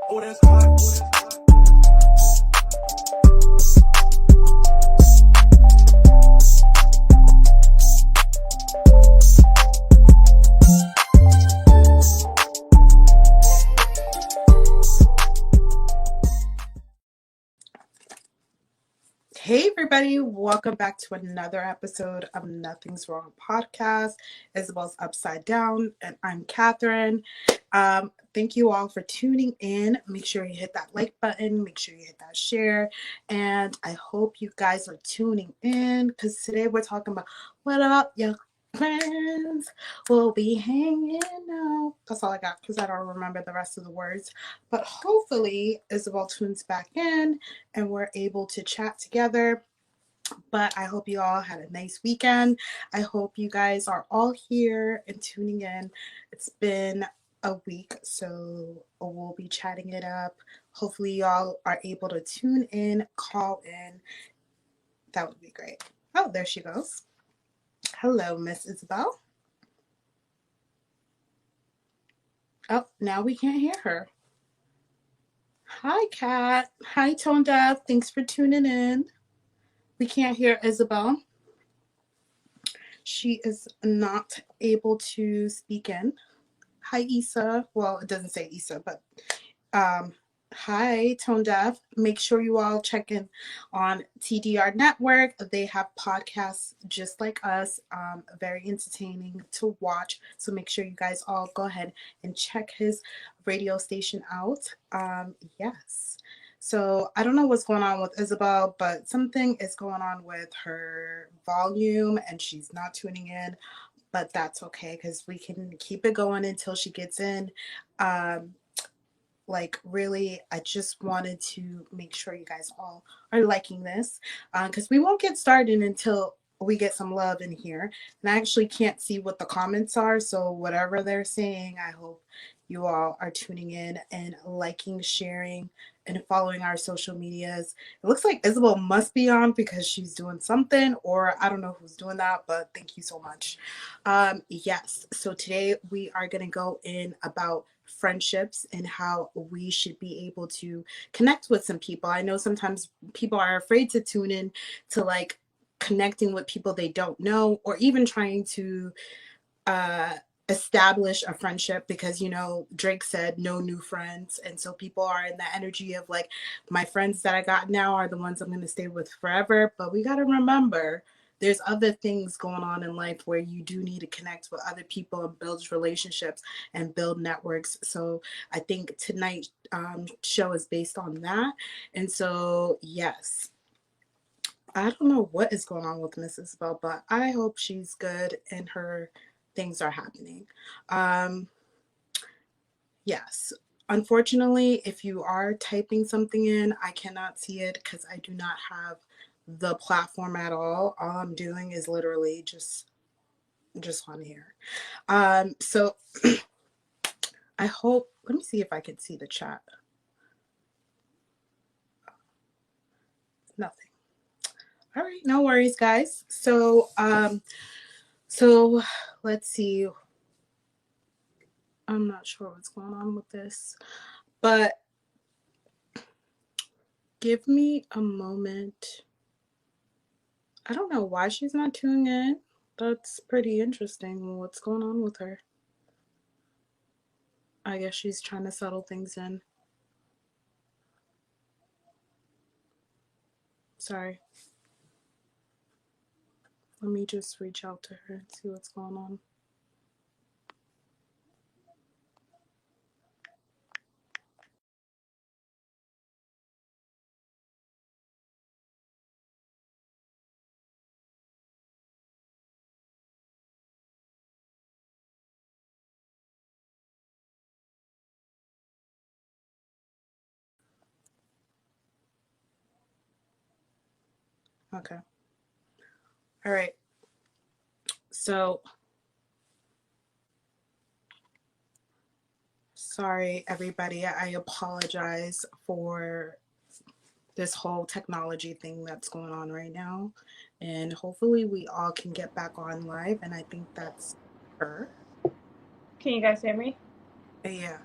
Oh, that's hot. Hey everybody, welcome back to another episode of Nothing's Wrong podcast. Isabel's Upside Down, and I'm Catherine. Thank you all for tuning in. Make sure you hit that like button, make sure you hit that share, and I hope you guys are tuning in because today we're talking about what up, your friends will be hanging out. That's all I got because I don't remember the rest of the words. But hopefully, Isabel tunes back in and we're able to chat together. But I hope you all had a nice weekend. I hope you guys are all here and tuning in. It's been a week, so we'll be chatting it up. Hopefully, y'all are able to tune in, call in. That would be great. Oh, there she goes. Hello, Miss Isabel. Oh, now we can't hear her. Hi, Kat. Hi, Tone Deaf. Thanks for tuning in. We can't hear Isabel. She is not able to speak in. Hi, Issa. Well, it doesn't say Issa, but um, hi, Tone Deaf. Make sure you all check in on TDR Network. They have podcasts just like us, very entertaining to watch. So make sure you guys all go ahead and check his radio station out. Yes. So I don't know what's going on with Isabel, but something is going on with her volume and she's not tuning in, but that's okay because we can keep it going until she gets in. Like really, I just wanted to make sure you guys all are liking this because we won't get started until we get some love in here. And I actually can't see what the comments are, so whatever they're saying, I hope you all are tuning in and liking, sharing, and following our social medias. It looks like Isabel must be on because she's doing something, or I don't know who's doing that, but thank you so much. Yes, so today we are going to go in about friendships and how we should be able to connect with some people. I know sometimes people are afraid to tune in to like connecting with people they don't know, or even trying to uh establish a friendship because Drake said no new friends, and so people are in the energy of like, my friends that I got now are the ones I'm going to stay with forever. But we got to remember there's other things going on in life where you do need to connect with other people and build relationships and build networks. So I think tonight's show is based on that. And so yes, I don't know what is going on with Miss Isabel, but I hope she's good and her things are happening. Um, yes. Unfortunately, if you are typing something in, I cannot see it because I do not have the platform at all. All I'm doing is literally just on here. So I hope, let me see if I can see the chat. Nothing. All right, no worries, guys. So let's see. I'm not sure what's going on with this, but give me a moment. I don't know why she's not tuning in. That's pretty interesting. What's going on with her? I guess she's trying to settle things in. Sorry. Let me just reach out to her and see what's going on. Okay. All right. So, sorry, everybody. I apologize for this whole technology thing that's going on right now. And hopefully, we all can get back on live. And I think that's her. Can you guys hear me? Yeah.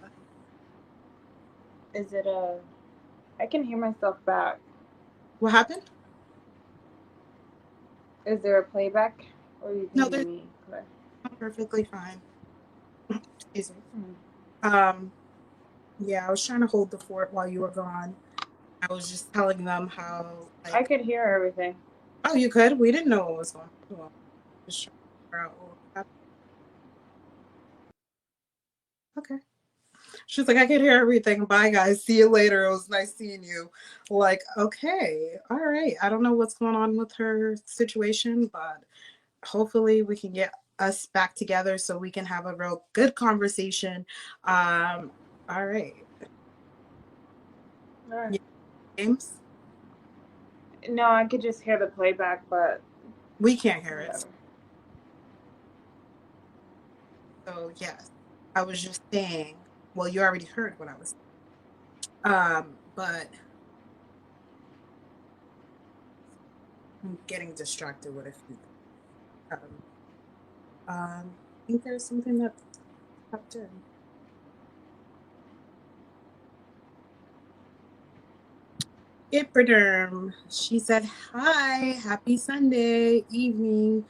Is it a? I can hear myself back. What happened? Is there a playback, or you can No, hear they're me clear? perfectly fine. Excuse me. Hmm. Um, yeah, I was trying to hold the fort while you were gone. I was just telling them how, I like, could hear everything. oh, you could. We didn't know what was going on. Well, just trying to figure out what was happening. Okay. She's like, I can hear everything. Bye, guys. See you later. It was nice seeing you. Like, okay, all right. I don't know what's going on with her situation, but hopefully we can get us back together so we can have a real good conversation. Um, all right. All right. Yeah, James, No, I could just hear the playback, but we can't hear it. whatever. So yes, I was just saying. Well, you already heard what I was but I'm getting distracted with a few things. I think there's something that popped in. Ipperderm. She said, "Hi, happy Sunday evening.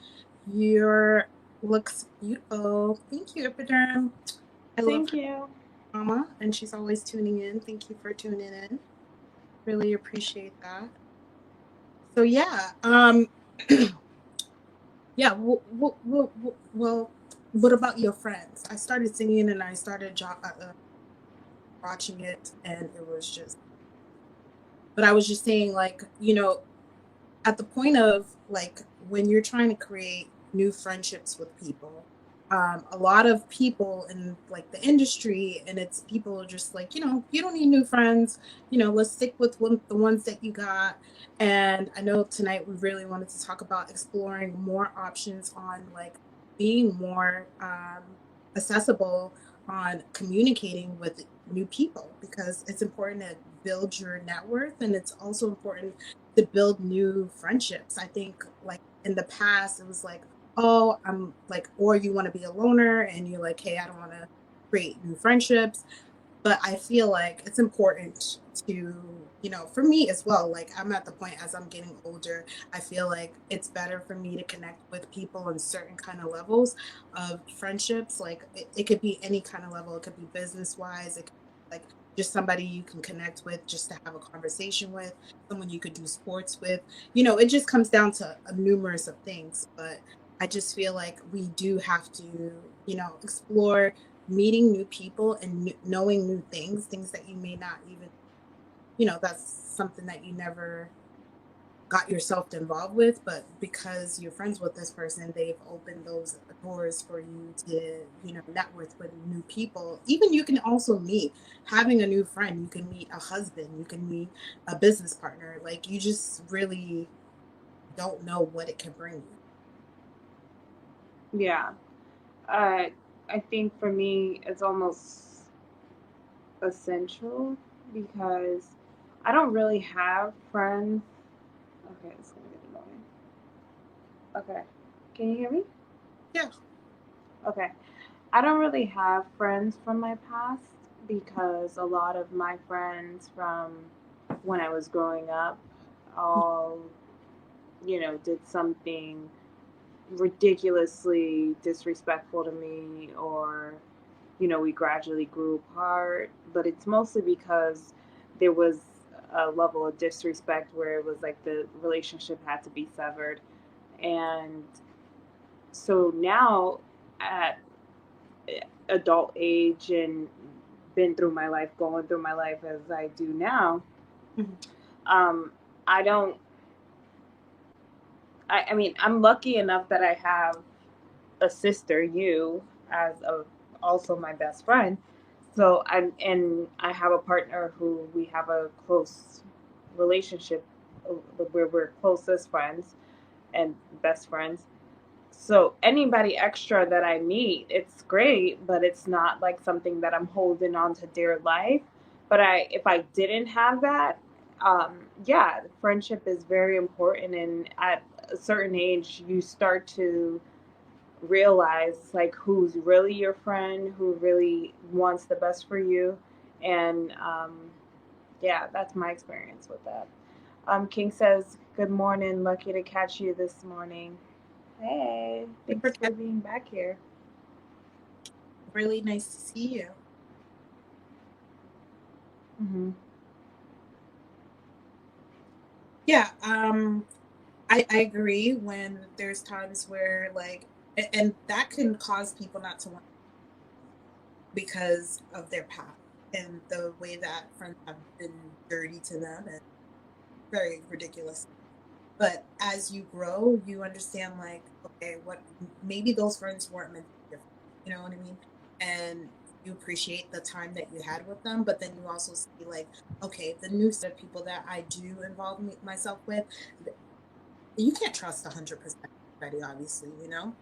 Your looks beautiful. Thank you, Ipperderm. I love Thank her you. mama, and she's always tuning in. Thank you for tuning in. Really appreciate that. So yeah, yeah. Well, what about your friends? I started singing and I started watching it, and it was just. But I was just saying, like, at the point of like when you're trying to create new friendships with people, a lot of people in like the industry, and it's people just like, you don't need new friends, let's stick with the ones that you got. And I know tonight we really wanted to talk about exploring more options on like being more accessible on communicating with new people, because it's important to build your net worth, and it's also important to build new friendships. I think like in the past, it was like, oh, I'm like, or you want to be a loner and you're like, hey, I don't want to create new friendships. But I feel like it's important to, for me as well, like I'm at the point as I'm getting older, I feel like it's better for me to connect with people on certain kind of levels of friendships. Like it could be any kind of level. It could be business wise. It could be like just somebody you can connect with just to have a conversation with, someone you could do sports with. It just comes down to a numerous of things. But I just feel like we do have to, explore meeting new people and knowing new things that you may not even, that's something that you never got yourself involved with, but because you're friends with this person, they've opened those doors for you to, network with new people. Even you can also meet, having a new friend, you can meet a husband, you can meet a business partner. Like you just really don't know what it can bring you. Yeah. Uh, I think for me, it's almost essential because I don't really have friends. Okay, it's gonna get annoying. Okay, can you hear me? Yeah. Okay, I don't really have friends from my past because a lot of my friends from when I was growing up all, did something ridiculously disrespectful to me, or we gradually grew apart. But it's mostly because there was a level of disrespect where it was like the relationship had to be severed. And so now, at adult age, and been through my life, going through my life as I do now, Mhm. um, I don't. I mean, I'm lucky enough that I have a sister, you, as a also my best friend. So I have a partner who we have a close relationship, where we're closest friends and best friends. So anybody extra that I meet, it's great, but it's not like something that I'm holding on to dear life. But if I didn't have that, yeah, friendship is very important, and at a certain age, you start to realize like who's really your friend, who really wants the best for you, And yeah, that's my experience with that. King says, "Good morning. Lucky to catch you this morning." Hey, thanks for being back here. Really nice to see you. Mm-hmm. Yeah, I agree when there's times where like, and that can cause people not to want because of their past and the way that friends have been dirty to them and very ridiculous. But as you grow, you understand like, okay, what maybe those friends weren't meant to be your friends, you know what I mean? And you appreciate the time that you had with them, but then you also see like, okay, the new set of people that I do involve myself with, you can't trust 100% everybody, obviously, you know,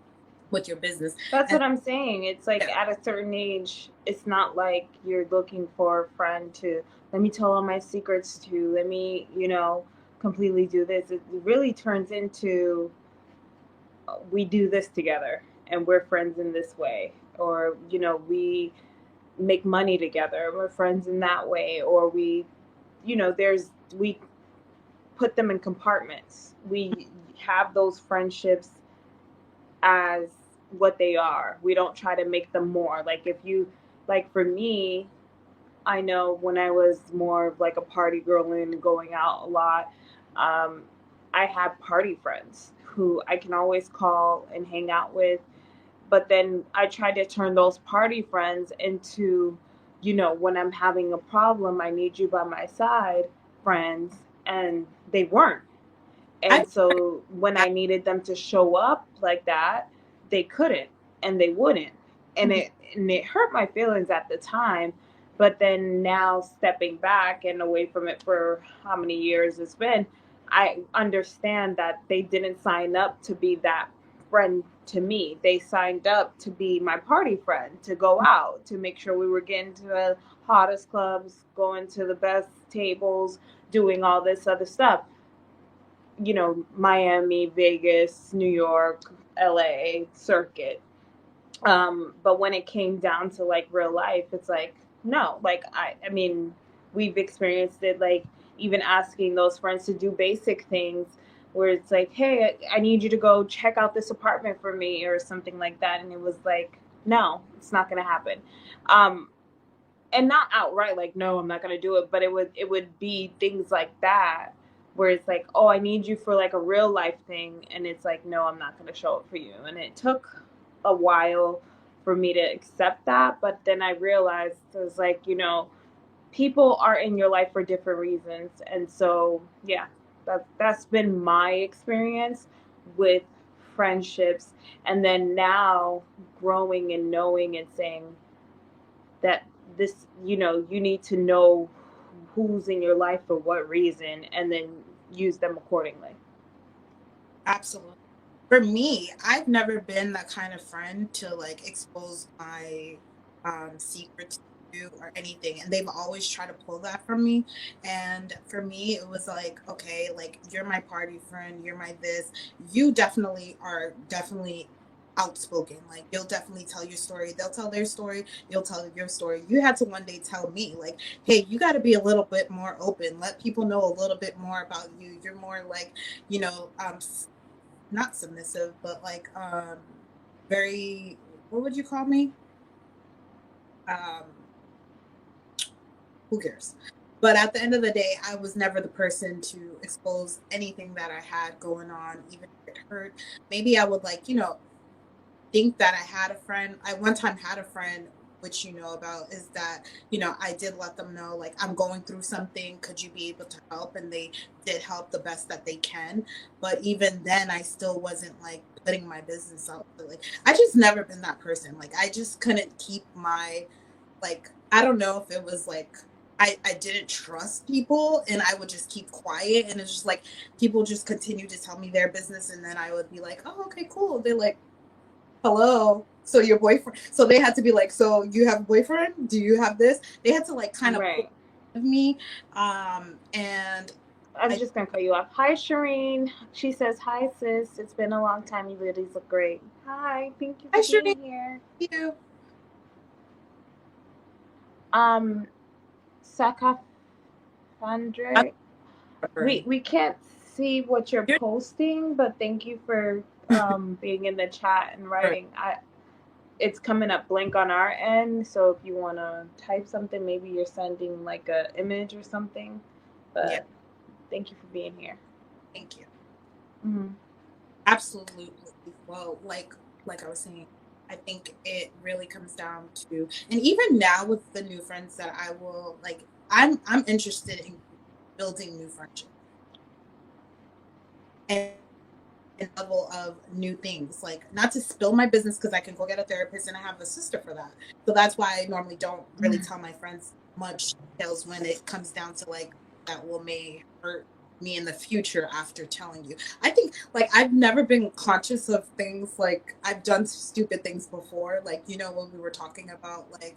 with your business. That's And what I'm saying. It's like yeah, at a certain age, it's not like you're looking for a friend to let me tell all my secrets to, let me, completely do this. It really turns into we do this together and we're friends in this way. Or, we make money together. We're friends in that way. Or we put them in compartments. We have those friendships as what they are. We don't try to make them more. Like for me, I know when I was more of like a party girl and going out a lot, um, I had party friends who I can always call and hang out with. But then I tried to turn those party friends into, when I'm having a problem, I need you by my side, friends, and they weren't. I And so when I needed them to show up like that, they couldn't and they wouldn't. And mhm. it hurt my feelings at the time. But then now stepping back and away from it for how many years it's been, I understand that they didn't sign up to be that friend to me. They signed up to be my party friend, to go out, to make sure we were getting to the hottest clubs, going to the best tables, doing all this other stuff. Miami, Vegas, New York, LA circuit. But when it came down to like real life, it's like, no, like I mean, we've experienced it, like even asking those friends to do basic things where it's like, hey, I need you to go check out this apartment for me or something like that. And it was like, no, it's not going to happen. Um, and not outright like no, I'm not going to do it, but it would be things like that where it's like, oh, I need you for like a real life thing, and it's like, no, I'm not going to show up for you. And it took a while for me to accept that, but then I realized it was like, people are in your life for different reasons. And so yeah, that's been my experience with friendships. And then now growing and knowing and saying that this, you need to know who's in your life for what reason and then use them accordingly. Absolutely. For me, I've never been that kind of friend to like expose my secrets to or anything. And they've always tried to pull that from me. And for me, it was like, okay, like you're my party friend, you're my this. You definitely are definitely outspoken. Like you'll definitely tell your story. They'll tell their story, you'll tell your story. You had to one day tell me, like, hey, you gotta be a little bit more open. Let people know a little bit more about you. You're more like, you know, not submissive, but like very, what would you call me? Um who cares? But at the end of the day, I was never the person to expose anything that I had going on, even if it hurt. Maybe I would like, think that I had a friend. I one time had a friend, which you know about, is that, I did let them know, like, I'm going through something. Could you be able to help? And they did help the best that they can. But even then, I still wasn't like putting my business out. But, like, I just never been that person. Like, I just couldn't keep my, like, I don't know if it was like, I didn't trust people and I would just keep quiet. And it's just like people just continue to tell me their business. And then I would be like, oh, okay, cool. They're like, hello, so your boyfriend, so they had to be like, so you have a boyfriend, do you have this, they had to like kind of pull Right. me. And I'm I just gonna cut you off. Hi, Shireen. She says, hi, sis. It's been a long time. You ladies look great. Hi. Thank you I for sure being here. you. Um, Sakafandre. We can't see what you're posting, but thank you for being in the chat and writing. It's coming up blank on our end, so if you want to type something, maybe you're sending like a image or something. But yeah. Thank you for being here. Thank you. Mm-hmm. Absolutely. Well, like I was saying, I think it really comes down to, and even now with the new friends that I will like, I'm interested in building new friendships and level of new things, like not to spill my business because I can go get a therapist and I have a sister for that. So that's why I normally don't really tell my friends much details when it comes down to like that may hurt me in the future after telling you. I think like I've never been conscious of things, like I've done stupid things before, like when we were talking about like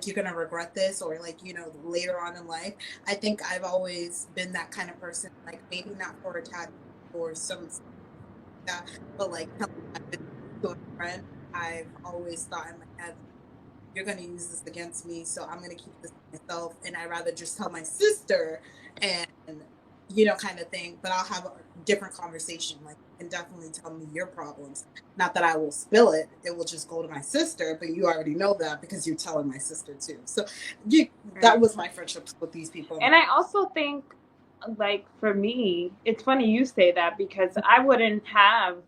you're gonna regret this, or like later on in life. I think I've always been that kind of person, like maybe not for a tattoo or some that, but like telling to a friend, I've always thought in my head, you're gonna use this against me, so I'm gonna keep this to myself, and I'd rather just tell my sister and kind of thing. But I'll have a different conversation. Like, you can definitely tell me your problems. Not that I will spill it; it will just go to my sister. But you already know that because you're telling my sister too. So, that was my friendships with these people. And I also think, like for me, it's funny you say that because I wouldn't have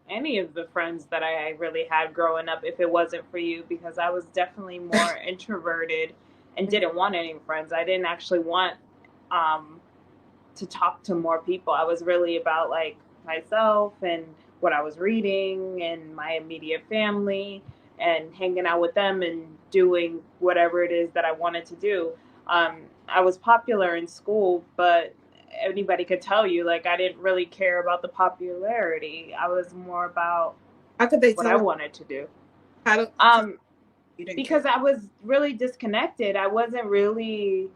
any of the friends that I really had growing up if it wasn't for you, because I was definitely more introverted and didn't want any friends. I didn't actually want to talk to more people. I was really about like myself and what I was reading and my immediate family and hanging out with them and doing whatever it is that I wanted to do. I was popular in school, but anybody could tell you, like, I didn't really care about the popularity. I was more about what I wanted to do. Because I was really disconnected. I wasn't really,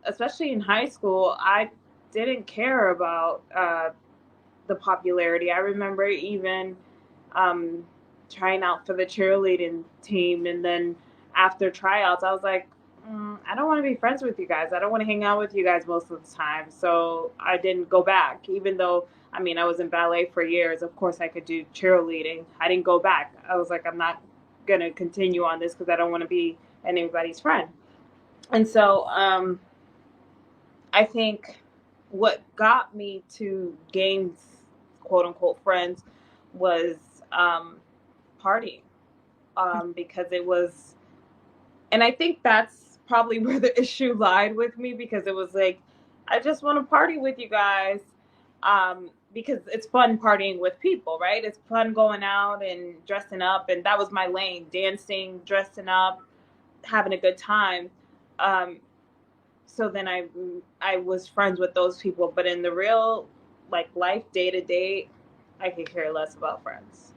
especially in high school, I didn't care about the popularity. I remember even trying out for the cheerleading team, and then after tryouts, I was like, I don't want to be friends with you guys. I don't want to hang out with you guys most of the time. So I didn't go back, even though, I mean, I was in ballet for years. Of course, I could do cheerleading. I didn't go back. I was like, I'm not going to continue on this because I don't want to be anybody's friend. And so I think what got me to gain quote unquote friends was partying, because it was, and I think that's probably where the issue lied with me, because it was like, I just want to party with you guys, because it's fun partying with people, right? It's fun going out and dressing up, and that was my lane: dancing, dressing up, having a good time. So then I was friends with those people, but in the real like life, day to day, I could care less about friends.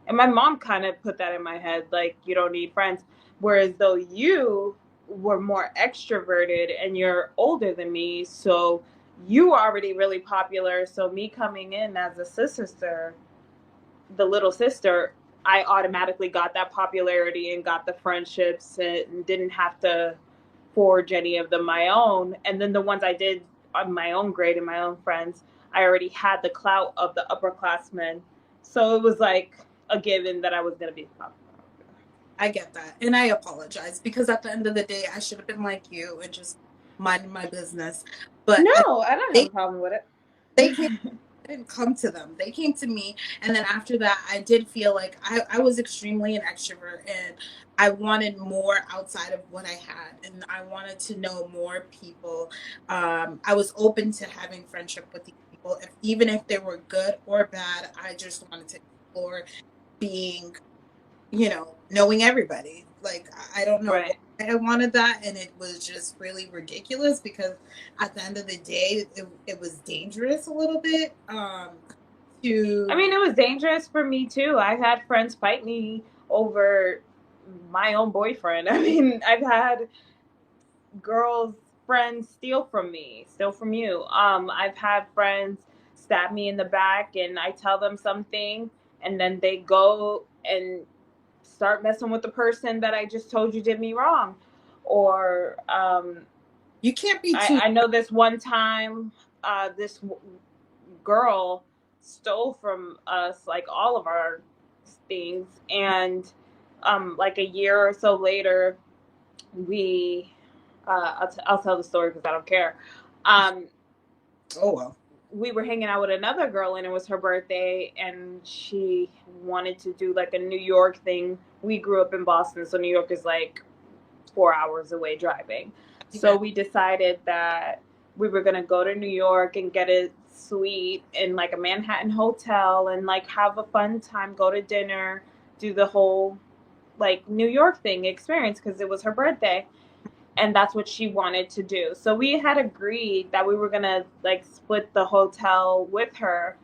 And my mom kind of put that in my head, like, you don't need friends. Whereas though you were more extroverted and you're older than me, so you were already really popular. So me coming in as a sister, the little sister, I automatically got that popularity and got the friendships and didn't have to forge any of them my own. And then the ones I did on my own grade and my own friends, I already had the clout of the upperclassmen. So it was like a given that I was going to be popular. I get that. And I apologize, because at the end of the day, I should have been like you and just minding my business. But no, I don't have a problem with it. They didn't come to them. They came to me. And then after that, I did feel like I was extremely an extrovert, and I wanted more outside of what I had. And I wanted to know more people. I was open to having friendship with these people, even if they were good or bad. I just wanted to explore being, knowing everybody. Like, I don't know why I wanted that, and it was just really ridiculous, because at the end of the day, it was dangerous a little bit. I mean, it was dangerous for me too. I've had friends fight me over my own boyfriend. I mean, I've had girls, friends steal from you. I've had friends stab me in the back, and I tell them something, and then they go and start messing with the person that I just told you did me wrong. Or you can't be too. I know this one time, this girl stole from us like all of our things, and like a year or so later, we I'll tell the story because I don't care. Oh well. We were hanging out with another girl, and it was her birthday, and she wanted to do like a New York thing. We grew up in Boston, so New York is like 4 hours away driving. So Yeah. we decided that we were gonna go to New York and get a suite in like a Manhattan hotel and like have a fun time, go to dinner, do the whole like New York thing experience because it was her birthday, and that's what she wanted to do. So we had agreed that we were gonna like split the hotel with her,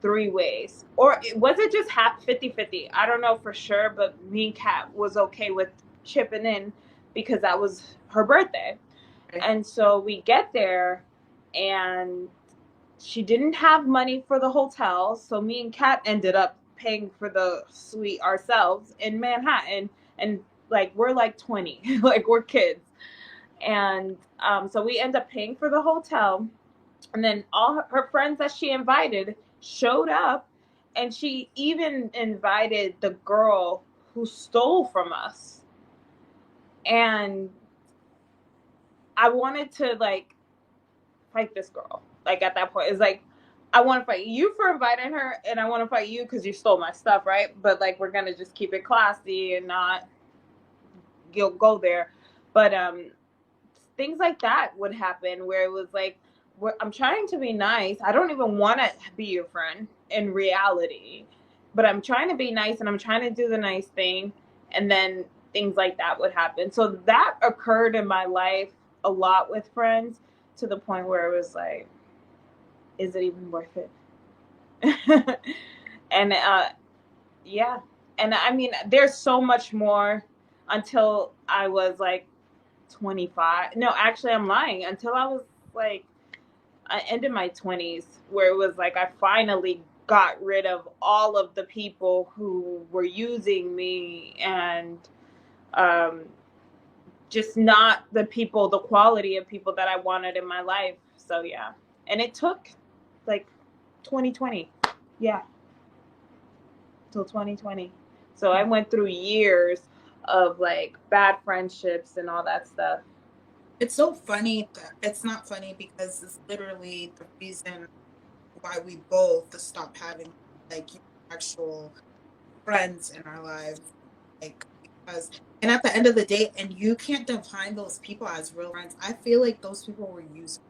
3 ways. Or was it just 50-50? I don't know for sure, but me and Kat was okay with chipping in because that was her birthday. Okay. And so we get there, and she didn't have money for the hotel, so me and Kat ended up paying for the suite ourselves in Manhattan. And like we're like 20, like we're kids. And so we end up paying for the hotel, and then all her friends that she invited showed up, and she even invited the girl who stole from us. And I wanted to like fight this girl. Like at that point, it's like I want to fight you for inviting her, and I want to fight you because you stole my stuff, right? But like we're gonna just keep it classy and not go there. But things like that would happen where it was like, I'm trying to be nice. I don't even want to be your friend in reality, but I'm trying to be nice and I'm trying to do the nice thing, and then things like that would happen. So that occurred in my life a lot with friends, to the point where it was like, is it even worth it? And yeah, and I mean, there's so much more. Until I was like 25. No, actually, I'm lying. Until I was like, I ended my 20s, where it was like I finally got rid of all of the people who were using me, and um, just not the quality of people that I wanted in my life. So yeah, and it took like 2020. Yeah, till 2020. So I went through years of like bad friendships and all that stuff. It's so funny that it's not funny because it's literally the reason why we both stop having like actual friends in our lives. Like because and at the end of the day, and you can't define those people as real friends. I feel like those people were used.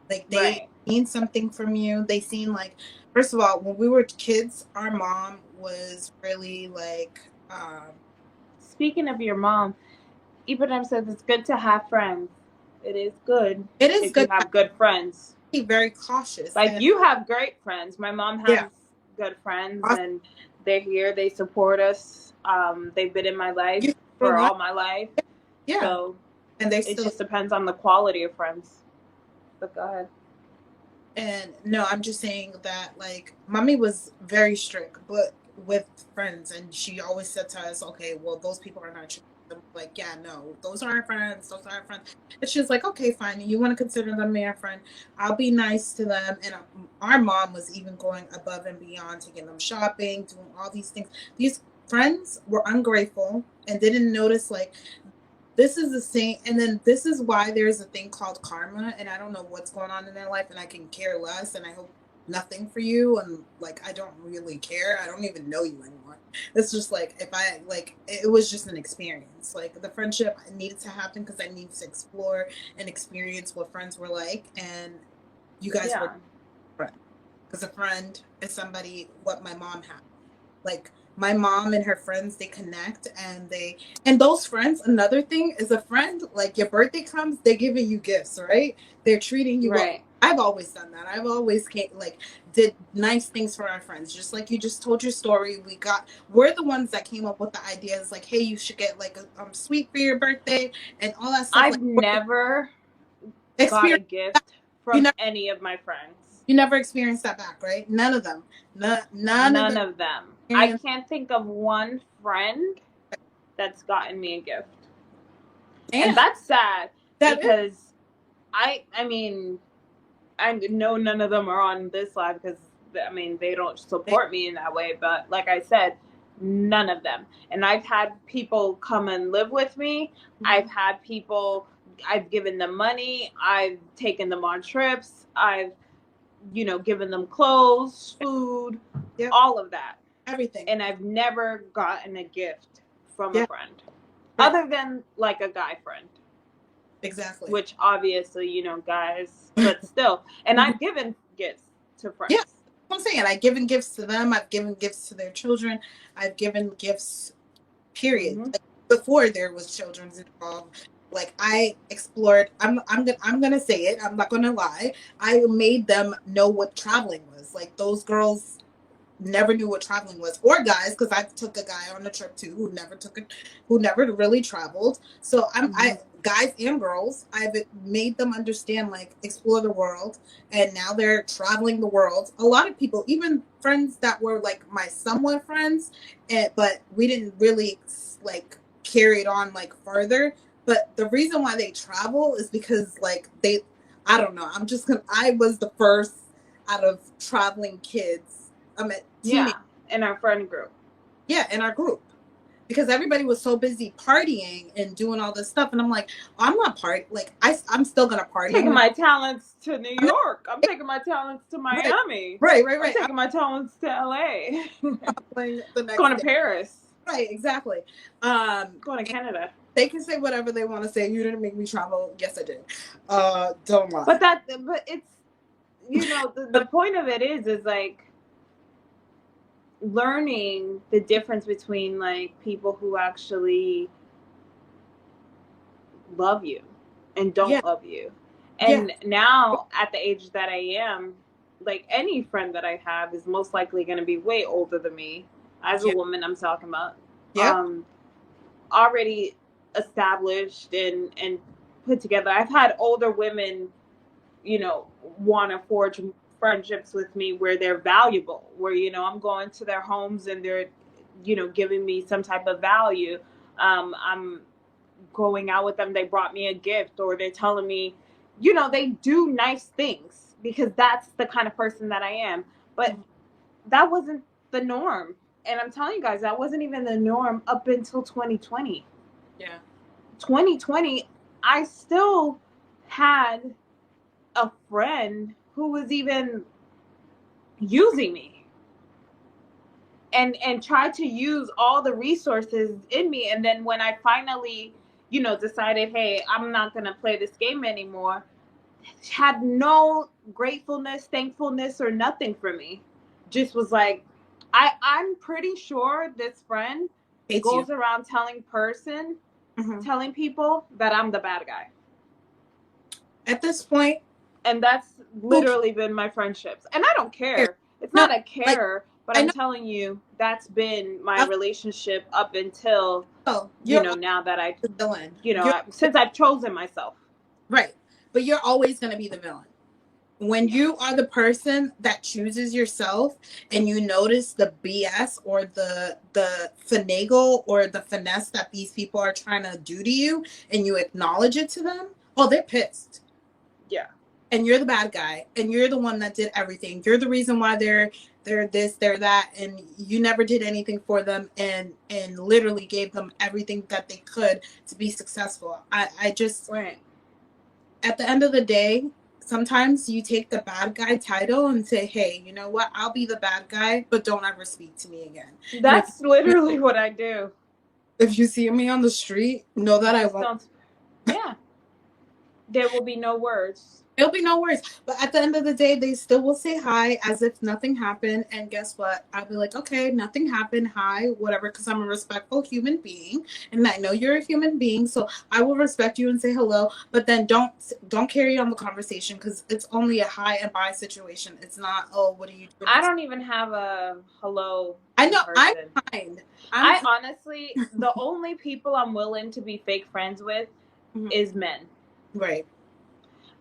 Like they Right. seen something from you. They seen like first of all, when we were kids, our mom was really like Speaking of your mom, Ibrahim says it's good to have friends. It is good it is if you good to have good friends. be very cautious. Like And you have great friends. My mom yeah, has good friends, and they're here. They support us. They've been in my life you for feel all my life. yeah. So And they it still just depends on the quality of friends. But go ahead. and no, I'm just saying that like mommy was very strict, but with friends, and she always said to us, "Okay, well, those people are not your friends." I'm like, yeah, no, those are our friends. Those are our friends. And she's like, "Okay, fine. You want to consider them your friend? I'll be nice to them." And our mom was even going above and beyond, taking them shopping, doing all these things. These friends were ungrateful and didn't notice like this is the same, and then this is why there's a thing called karma, and I don't know what's going on in their life, and I can care less, and I hope nothing for you, and like I don't really care. I don't even know you anymore. It's just like if I like it was just an experience. Like the friendship needed to happen because I needed to explore and experience what friends were like, and you guys were Yeah. friends. Because a friend is somebody what my mom had. Like my mom and her friends, they connect and those friends, another thing is a friend, like your birthday comes, they're giving you gifts, right? They're treating you well. Right. I've always done that. I've always like did nice things for our friends. Just like you just told your story. We're the ones that came up with the ideas like, hey, you should get like a sweet for your birthday and all that stuff. Like I've never got a experience gift you from never any of my friends. you never experienced that back, right? None of them. None of None them of them. I experienced can't think of one friend that's gotten me a gift. And And that's sad that is, because I mean, I know none of them are on this live because I mean they don't support me in that way. But like I said, none of them. And I've had people come and live with me. I've had people. I've given them money. I've taken them on trips. I've given them clothes, food, yep, all of that. everything. And I've never gotten a gift from a Yeah, friend, right. other than like a guy friend. Exactly. Which obviously, guys, but still. And I've given gifts to Yeah, friends. I'm saying I've given gifts to them. I've given gifts to their children. I've given gifts. Period. Mm-hmm. Like, before there was children's involved, like I explored. I'm gonna say it. I'm not gonna lie. I made them know what traveling was. Like those girls never knew what traveling was, or guys, because I took a guy on a trip too who never took it, who never really traveled. So I guys and girls, I've made them understand, like, explore the world, and now they're traveling the world. A lot of people, even friends that were like my somewhat friends, but we didn't really like carry it on like further. But the reason why they travel is because like I don't know. I was the first out of traveling kids. Teenage. Yeah, in our friend group. Yeah, in our group. Because everybody was so busy partying and doing all this stuff. And I'm like, I'm not party. Like, I'm still going to party. Taking my talents to New York. I'm taking my talents to Right, Miami. right. I'm taking my talents to LA. The next Going to day. Paris. Right, exactly. Going to Canada. They can say whatever they want to say. You didn't make me travel. Yes, I did. Don't lie. But it's, the point of it is like, learning the difference between like people who actually love you and don't love you. And now at the age that I am, like any friend that I have is most likely going to be way older than me. As a woman, I'm talking about. Already established and put together. I've had older women, want to forge friendships with me where they're valuable, where I'm going to their homes and they're giving me some type of value. I'm going out with them, they brought me a gift, or they're telling me, they do nice things because that's the kind of person that I am. But that wasn't the norm. And I'm telling you guys, that wasn't even the norm up until 2020. 2020, I still had a friend who was even using me and tried to use all the resources in me. And then when I finally, decided, hey, I'm not going to play this game anymore, had no gratefulness, thankfulness, or nothing for me. Just was like, I'm pretty sure this friend goes around telling people that I'm the bad guy. At this point. And that's literally been my friendships. And I don't care. It's not a care, but I'm telling you, that's been my relationship up until, now that I, the villain. Since I've chosen myself. Right. But you're always going to be the villain. When you are the person that chooses yourself and you notice the BS or the finagle or the finesse that these people are trying to do to you and you acknowledge it to them, they're pissed. Yeah. And you're the bad guy and you're the one that did everything. You're the reason why they're this, they're that, and you never did anything for them and literally gave them everything that they could to be successful. I just, right. At the end of the day, sometimes you take the bad guy title and say, hey, you know what? I'll be the bad guy, but don't ever speak to me again. That's literally what I do. If you see me on the street, know that I won't. Yeah. There will be no words. There'll be no words. But at the end of the day, they still will say hi as if nothing happened. And guess what? I'll be like, okay, nothing happened. Hi, whatever, because I'm a respectful human being. And I know you're a human being. So I will respect you and say hello. But then don't carry on the conversation because it's only a hi and bye situation. It's not, oh, what are you doing? I don't even have a hello. I know. I'm kind. I honestly, the only people I'm willing to be fake friends with is men. Right.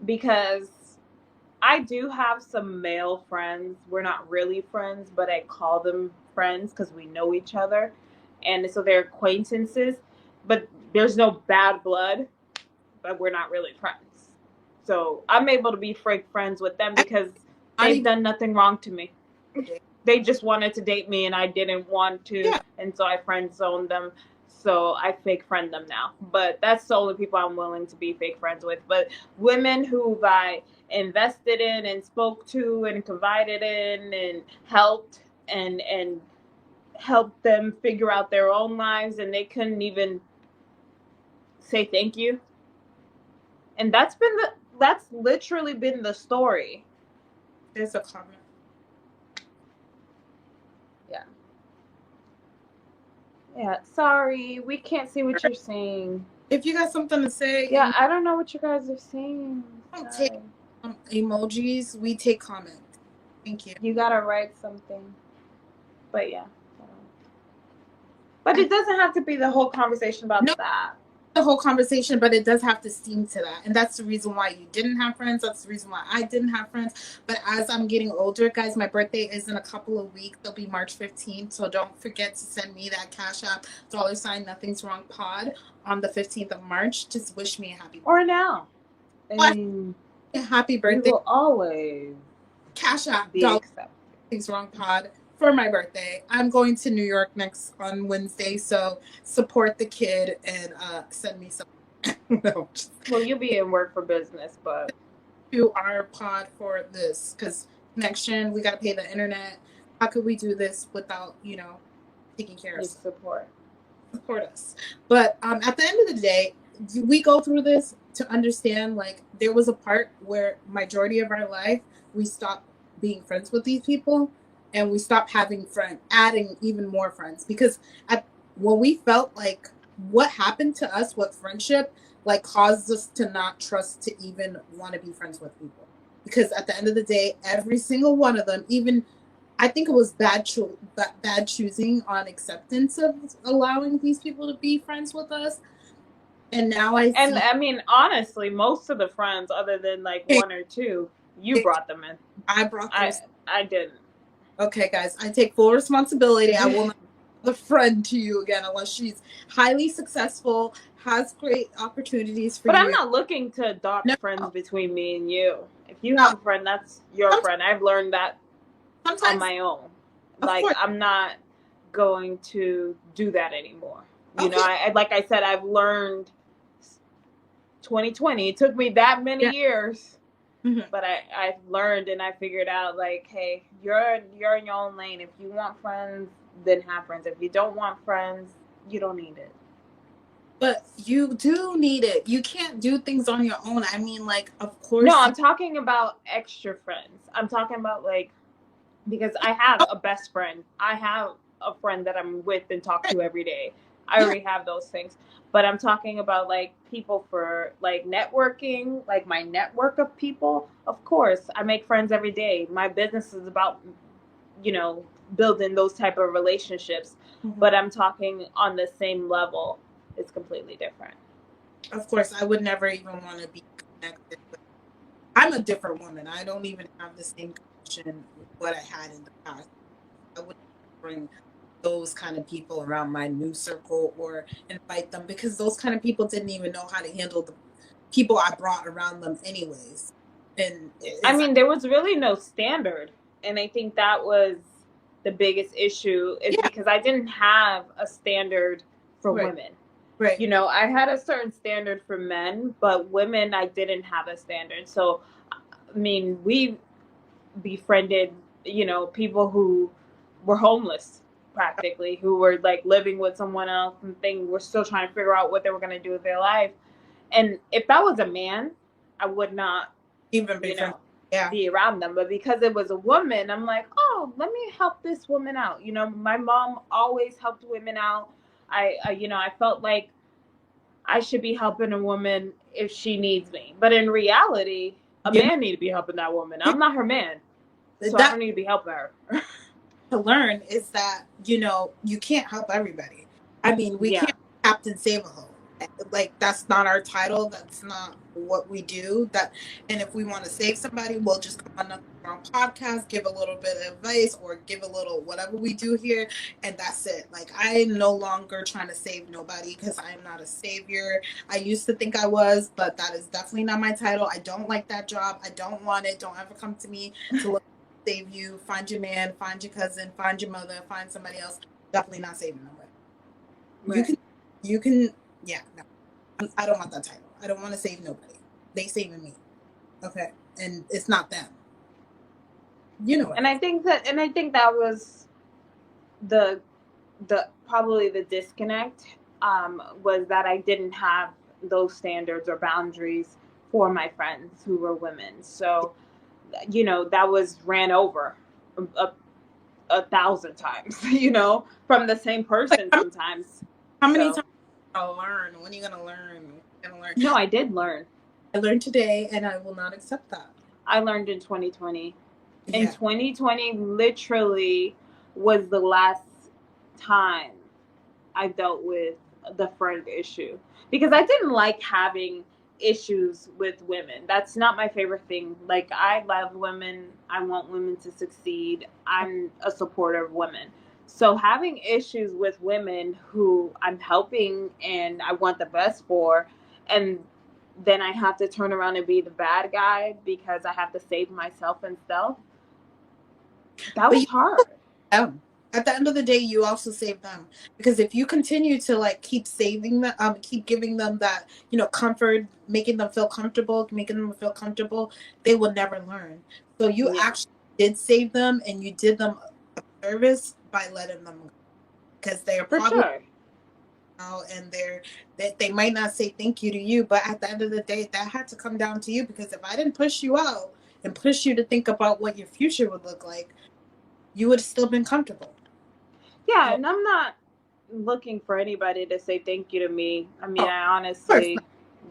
Because I do have some male friends. We're not really friends, but I call them friends because we know each other. And so they're acquaintances, but there's no bad blood. but we're not really friends. So I'm able to be fake friends with them because they've done nothing wrong to me. They just wanted to date me and I didn't want to, Yeah. and so I friend zoned them. So I fake friend them now. But that's the only people I'm willing to be fake friends with. But women who I invested in and spoke to and confided in and helped and helped them figure out their own lives, and they couldn't even say thank you. And that's literally been the story. There's a comment. Yeah, sorry, we can't see what you're saying. If you got something to say, yeah, I don't know what you guys are saying. We don't take emojis, we take comments. Thank you. You gotta write something. But yeah. But it doesn't have to be the whole conversation about that. The whole conversation, but it does have to steam to that. And that's the reason why you didn't have friends. That's the reason why I didn't have friends. But as I'm getting older, guys, my birthday is in a couple of weeks. It'll be March 15th. So don't forget to send me that Cash App $ Nothing's Wrong Pod on the 15th of March. Just wish me a happy birthday. Or now. I mean, a happy birthday. We will always Cash App be accepted. Nothing's Wrong Pod. For my birthday. I'm going to New York on Wednesday, so support the kid and send me some. No. Well, you'll be in work for business, but do our pod for this because connection. We got to pay the internet. How could we do this without taking care of support us? But at the end of the day, we go through this to understand. Like there was a part where majority of our life we stopped being friends with these people. And we stopped having adding even more friends because when we felt like what happened to us, what friendship like caused us to not trust to even want to be friends with people. Because at the end of the day, every single one of them, even I think it was bad choosing on acceptance of allowing these people to be friends with us. And now I mean, honestly, most of the friends, other than like one or two, you brought them in. I brought them. I didn't. Okay, guys, I take full responsibility. I will not be a friend to you again unless she's highly successful, has great opportunities for you. But you. I'm not looking to adopt friends between me and you. If you have a friend, that's your friend. I've learned that on my own. Like, I'm not going to do that anymore. You know, like I said, I've learned 2020. It took me that many years. Mm-hmm. But I've learned and I figured out like, hey, you're in your own lane. If you want friends, then have friends. If you don't want friends, you don't need it. But you do need it. You can't do things on your own. I mean, like, of course. No, I'm talking about extra friends. I'm talking about like, because I have a best friend. I have a friend that I'm with and talk to every day. I already have those things. But I'm talking about like people for like networking, like my network of people. Of course, I make friends every day. My business is about, building those type of relationships. Mm-hmm. But I'm talking on the same level. It's completely different. Of course, I would never even want to be connected. I'm a different woman. I don't even have the same connection with what I had in the past. I wouldn't bring those kind of people around my new circle or invite them because those kind of people didn't even know how to handle the people I brought around them anyways. And I mean, there was really no standard. And I think that was the biggest issue is because I didn't have a standard for women. Right. I had a certain standard for men, but women, I didn't have a standard. So, I mean, we befriended, people who were homeless practically, who were like living with someone else and were still trying to figure out what they were going to do with their life. And if that was a man, I would not even be around them. But because it was a woman, I'm like, oh, let me help this woman out. My mom always helped women out. I felt like I should be helping a woman if she needs me. But in reality, a man need to be helping that woman. I'm not her man. So I don't need to be helping her. To learn is that, you can't help everybody. I mean, we can't Captain Save-A-Ho. Like, that's not our title. That's not what we do. And if we want to save somebody, we'll just come on on podcast, give a little bit of advice or give a little whatever we do here, and that's it. Like, I'm no longer trying to save nobody because I am not a savior. I used to think I was, but that is definitely not my title. I don't like that job. I don't want it. Don't ever come to me to look save you. Find your man, find your cousin, find your mother, find somebody else. Definitely not saving nobody. Right. You can, yeah, no. I don't want that title. I don't want to save nobody. They saving me. Okay. And it's not them. You know. And I think that was the probably the disconnect, was that I didn't have those standards or boundaries for my friends who were women. So, you know, that was ran over a 1,000 times, you know, from the same person sometimes. How many times I'll learn? When are you gonna learn? No, I did learn. I learned today, and I will not accept that. I learned in 2020. Yeah. In 2020, literally was the last time I dealt with the friend issue, because I didn't like having issues with women. That's not my favorite thing. Like, I love women. I want women to succeed. I'm a supporter of women. So having issues with women who I'm helping and I want the best for, and then I have to turn around and be the bad guy because I have to save myself and stuff. That was hard. At the end of the day, you also save them, because if you continue to like keep saving them, keep giving them that, you know, comfort, making them feel comfortable, they will never learn. So you actually did save them, and you did them a service by letting them go, because they are probably now, and they might not say thank you to you, but at the end of the day, that had to come down to you, because if I didn't push you out and push you to think about what your future would look like, you would have still been comfortable. Yeah, and I'm not looking for anybody to say thank you to me. I mean, I honestly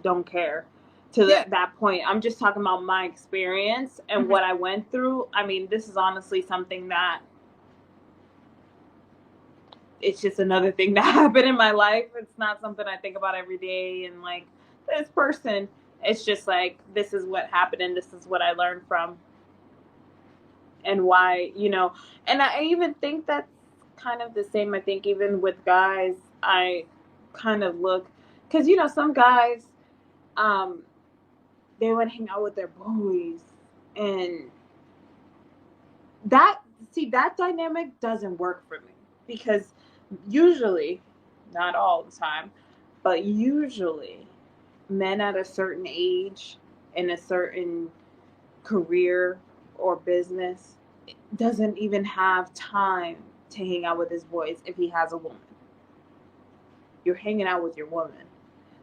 don't care to that point. I'm just talking about my experience and what I went through. I mean, this is honestly something that it's just another thing that happened in my life. It's not something I think about every day. And like, this person, it's just like, this is what happened and this is what I learned from. And why, you know, and I even think that's kind of the same. I think even with guys, I kind of look, because, you know, some guys, they want to hang out with their boys, and that dynamic doesn't work for me, because usually, not all the time, but usually men at a certain age in a certain career or business doesn't even have time to hang out with his boys if he has a woman. You're hanging out with your woman.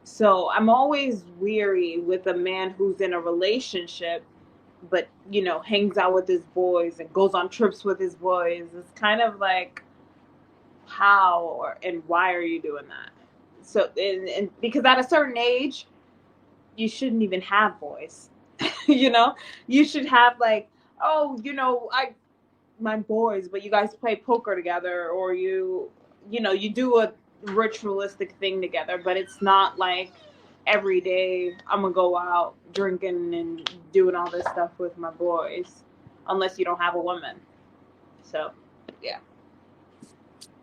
So I'm always weary with a man who's in a relationship but, you know, hangs out with his boys and goes on trips with his boys. It's kind of like, how and why are you doing that? So, and because at a certain age, you shouldn't even have boys. You know, you should have like, oh, you know, my boys, but you guys play poker together, or you know, you do a ritualistic thing together, but it's not like every day I'm gonna go out drinking and doing all this stuff with my boys, unless you don't have a woman. So, yeah.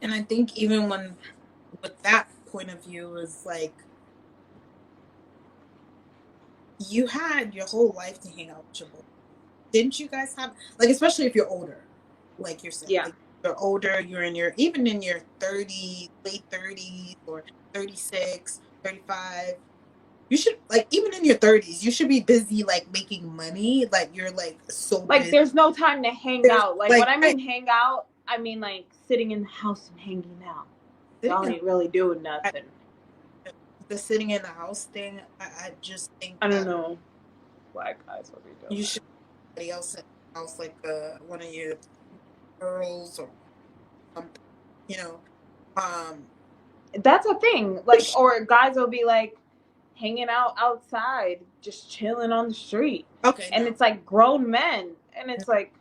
And I think even when, with that point of view, is like, you had your whole life to hang out with your boys. Didn't you guys have, like, especially if you're older, like you're saying, like, you're older, you're in your, even in your 30s, late 30s, or 36, 35, you should, like, even in your 30s, you should be busy, like, making money. Like, you're, like, so like, busy. There's no time to hang out. Like, when I mean hang out, I mean, like, sitting in the house and hanging out. Y'all ain't really doing nothing. The sitting in the house thing, I just think, I don't know why guys will be doing you should somebody else in the house, like one of your girls or something, you know. That's a thing. Like, or guys will be like hanging out outside, just chilling on the street. Okay. And it's like grown men, and it's like,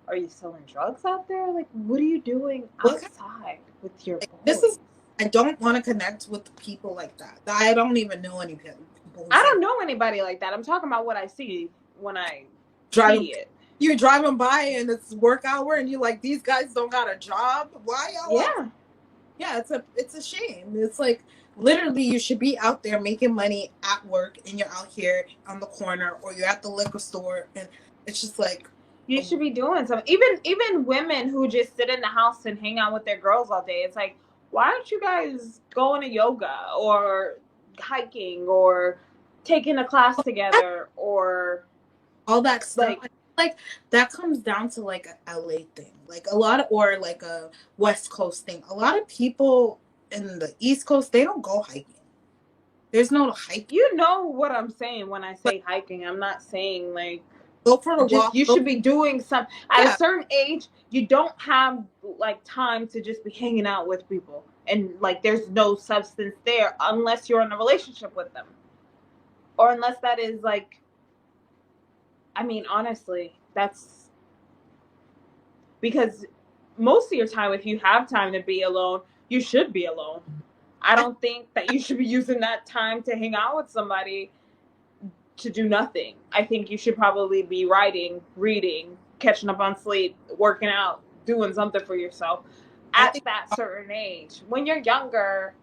are you selling drugs out there? Like, what are you doing outside with your boys? I don't want to connect with people like that. I don't even know any people. I don't know anybody like that. I'm talking about what I see when I see it. you're driving by and it's work hour and you're like, these guys don't got a job. Why y'all out? Yeah. Yeah, it's a shame. It's like literally you should be out there making money at work and you're out here on the corner or you're at the liquor store and it's just like You should be doing something. Even women who just sit in the house and hang out with their girls all day. It's like, why don't you guys going to yoga or hiking or taking a class together or all that stuff. Like that comes down to like a LA thing. Like a lot of, or like a West Coast thing. A lot of people in the East Coast, they don't go hiking. There's no hike. You know what I'm saying when I say hiking. I'm not saying like go for a just walk. You should be doing some at a certain age. You don't have like time to just be hanging out with people and like there's no substance there unless you're in a relationship with them, or unless that is like, I mean, honestly, that's because most of your time, if you have time to be alone, you should be alone. I don't think that you should be using that time to hang out with somebody to do nothing. I think you should probably be writing, reading, catching up on sleep, working out, doing something for yourself at that certain age. When you're younger,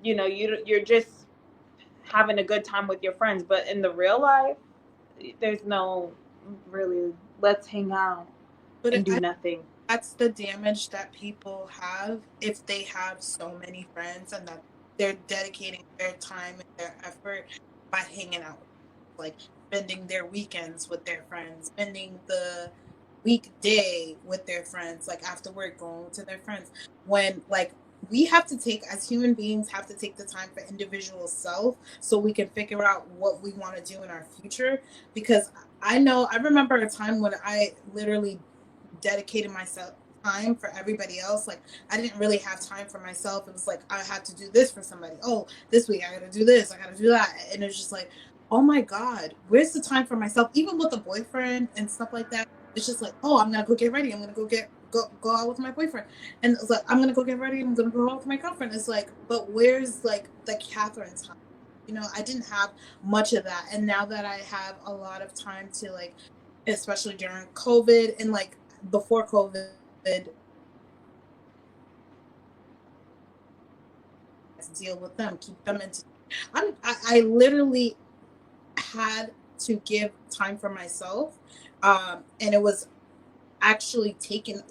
you know, you're just having a good time with your friends, but in the real life, there's no really let's hang out and do nothing. That's the damage that people have if they have so many friends and that they're dedicating their time and their effort by hanging out, like spending their weekends with their friends, spending the weekday with their friends, like after work going to their friends, when like we have to take, as human beings, have to take the time for individual self so we can figure out what we want to do in our future. Because I remember a time when I literally dedicated myself time for everybody else. Like I didn't really have time for myself. It was like I had to do this for somebody. Oh, this week I gotta do this, I gotta do that. And it's just like, oh my God, where's the time for myself? Even with a boyfriend and stuff like that, it's just like, oh, I'm gonna go get ready, I'm gonna go out with my boyfriend, and it's like I'm gonna go get ready, I'm gonna go out with my girlfriend. It's like, but where's like the Catherine time? You know, I didn't have much of that, and now that I have a lot of time to, like, especially during COVID and like before COVID, deal with them, keep them into. I literally had to give time for myself, and it was actually taken.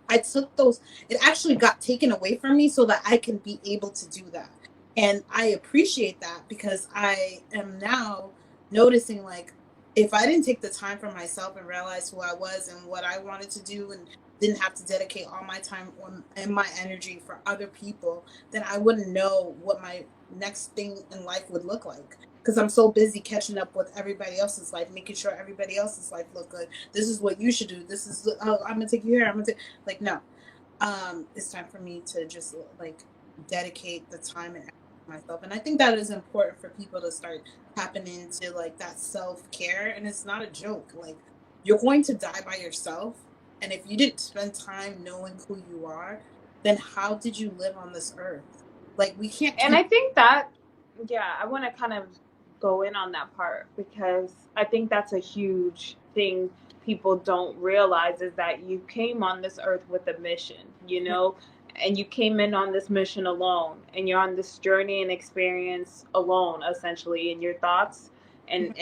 I took those. It actually got taken away from me so that I can be able to do that, and I appreciate that because I am now noticing, like, if I didn't take the time for myself and realize who I was and what I wanted to do and didn't have to dedicate all my time and my energy for other people, then I wouldn't know what my next thing in life would look like. Because I'm so busy catching up with everybody else's life, making sure everybody else's life look good. This is what you should do. This is, oh, I'm gonna take you here. I'm gonna take, like, no. It's time for me to just like dedicate the time and myself, and I think that is important for people to start tapping into, like, that self-care. And it's not a joke. Like, you're going to die by yourself, and if you didn't spend time knowing who you are, then how did you live on this earth? Like, we can't. And I think that, yeah, I want to kind of go in on that part because I think that's a huge thing people don't realize is that you came on this earth with a mission, you know, and you came in on this mission alone, and you're on this journey and experience alone, essentially, in your thoughts and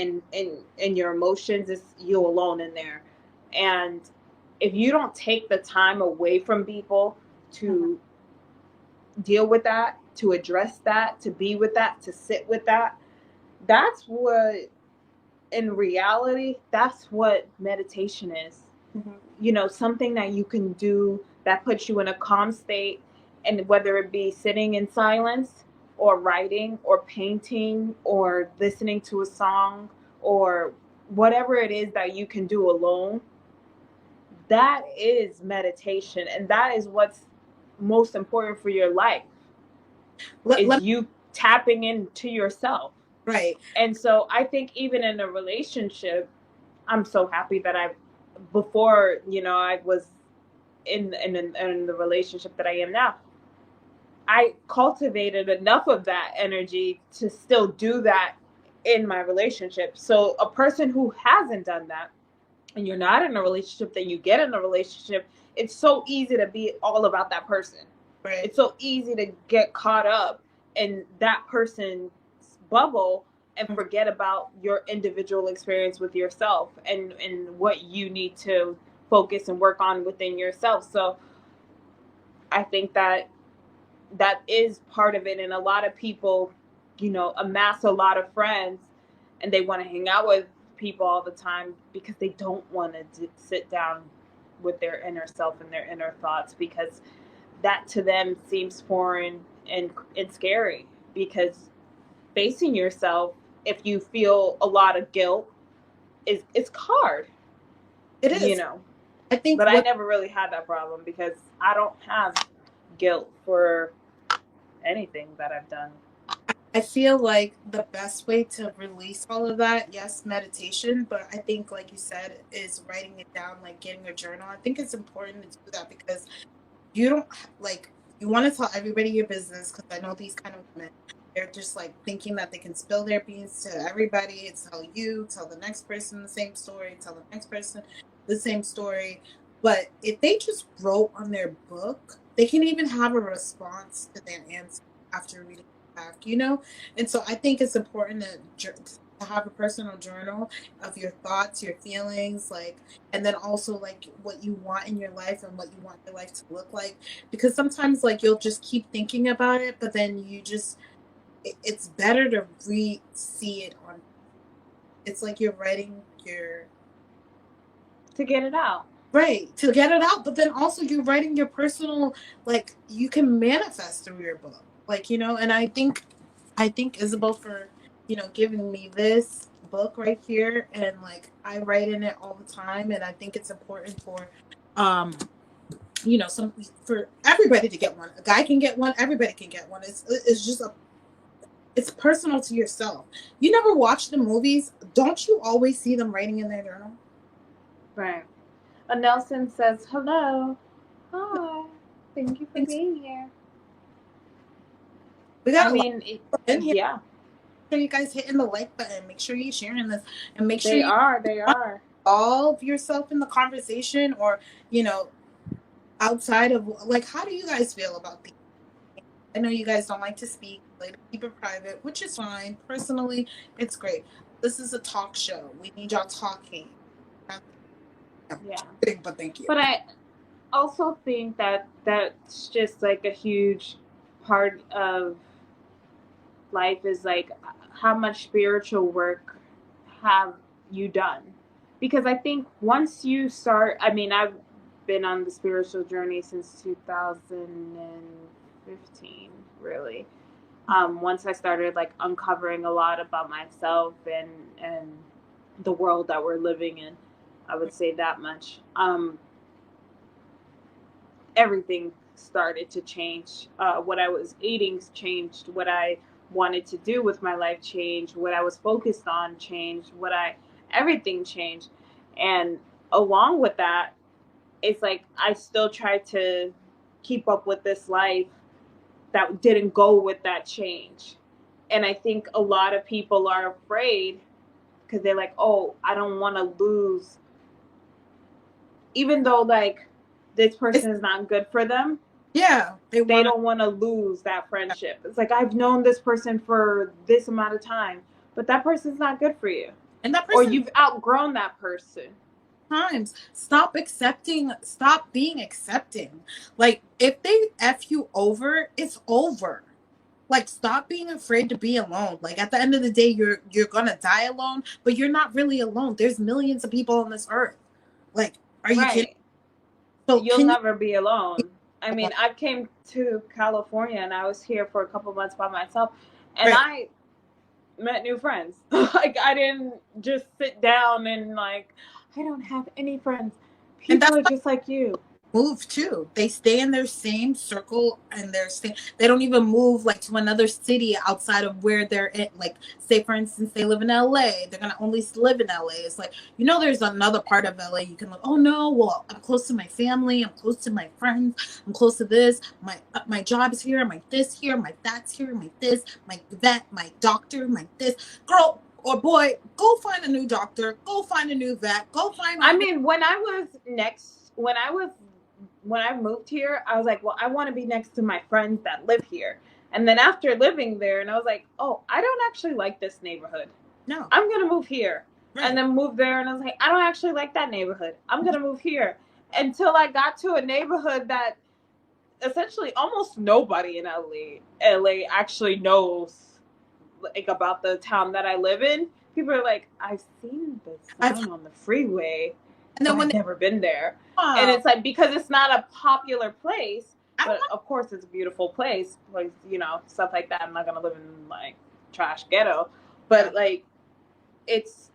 your emotions. Is you alone in there. And if you don't take the time away from people to deal with that, to address that, to be with that, to sit with that, that's what, in reality, that's what meditation is. Mm-hmm. You know, something that you can do that puts you in a calm state, and whether it be sitting in silence or writing or painting or listening to a song or whatever it is that you can do alone, that is meditation, and that is what's most important for your life. Is you tapping into yourself. Right. And so I think even in a relationship, I'm so happy that before, you know, I was in the relationship that I am now, I cultivated enough of that energy to still do that in my relationship. So a person who hasn't done that, and you're not in a relationship, then you get in a relationship, it's so easy to be all about that person. Right. It's so easy to get caught up in that person's bubble and forget about your individual experience with yourself and what you need to focus and work on within yourself. So I think that that is part of it. And a lot of people, you know, amass a lot of friends and they want to hang out with people all the time because they don't want to sit down with their inner self and their inner thoughts, because that to them seems foreign and scary. Because facing yourself, if you feel a lot of guilt, is it's hard. It is. You know. I think, but I never really had that problem because I don't have guilt for anything that I've done. I feel like the best way to release all of that, yes, meditation, but I think, like you said, is writing it down, like getting a journal. I think it's important to do that because you don't, like, you want to tell everybody your business, because I know these kind of women, they're just like thinking that they can spill their beans to everybody, tell you, tell the next person the same story, tell the next person the same story. But if they just wrote on their book, they can even have a response to their answer after reading it back, you know? And so I think it's important to have a personal journal of your thoughts, your feelings, like, and then also like what you want in your life and what you want your life to look like. Because sometimes like you'll just keep thinking about it, but then you just, it's better to see it on. It's like you're writing your, to get it out. Right, to get it out, but then also you're writing your personal, like, you can manifest through your book, like, you know. And I think Isabel for, you know, giving me this book right here, and like I write in it all the time, and I think it's important for you know, some, for everybody to get one. A guy can get one, everybody can get one. It's just it's personal to yourself. You never watch the movies, don't you always see them writing in their journal? Right. Nelson says, hello. Hi. Thank you for being here. We got I mean, in here. Yeah. Make sure you guys hitting the like button. Make sure you're sharing this, and make sure they are involve yourself in the conversation, or, you know, outside of, like, how do you guys feel about these? I know you guys don't like to speak, like to keep it private, which is fine. Personally, it's great. This is a talk show. We need y'all talking. Yeah. But thank you. But I also think that that's just like a huge part of life, is like how much spiritual work have you done? Because I think once you start, I mean, I've been on the spiritual journey since 2015, really. Once I started like uncovering a lot about myself and the world that we're living in, I would say that much. Everything started to change. What I was eating changed. What I wanted to do with my life changed. What I was focused on changed. Everything changed. And along with that, it's like I still tried to keep up with this life that didn't go with that change. And I think a lot of people are afraid because they're like, oh, I don't want to lose. Even though like this person is not good for them. Yeah. They don't want to lose that friendship. It's like, I've known this person for this amount of time, but that person's not good for you. And that person, or you've outgrown that person. Times. Stop being accepting. Like, if they F you over, it's over. Like, stop being afraid to be alone. Like, at the end of the day, you're gonna die alone, but you're not really alone. There's millions of people on this earth. Like, are you kidding? So you'll never be alone. I mean, I came to California and I was here for a couple months by myself, and I met new friends. Like, I didn't just sit down and like, I don't have any friends. People are just like you. Move too. They stay in their same circle, and they don't even move like to another city outside of where they're in. Like, say for instance, they live in LA, they're gonna only live in LA. It's like, you know, there's another part of LA you can look, oh no, well, I'm close to my family, I'm close to my friends, I'm close to this, my job is here, my this here, my that's here, my this, my vet, my doctor, my this. Girl, or boy, go find a new doctor, go find a new vet, go find. I mean, when I moved here, I was like, well, I want to be next to my friends that live here. And then after living there, and I was like, oh, I don't actually like this neighborhood. No, I'm gonna move here. right. And then move there, and I was like, I don't actually like that neighborhood. I'm gonna move here. Until I got to a neighborhood that essentially almost nobody in LA actually knows like about the town that I live in. People are like, I've seen this sign on the freeway, and then I've never been there. And it's like, because it's not a popular place, but of course it's a beautiful place, like, you know, stuff like that. I'm not gonna live in like trash ghetto, but like it's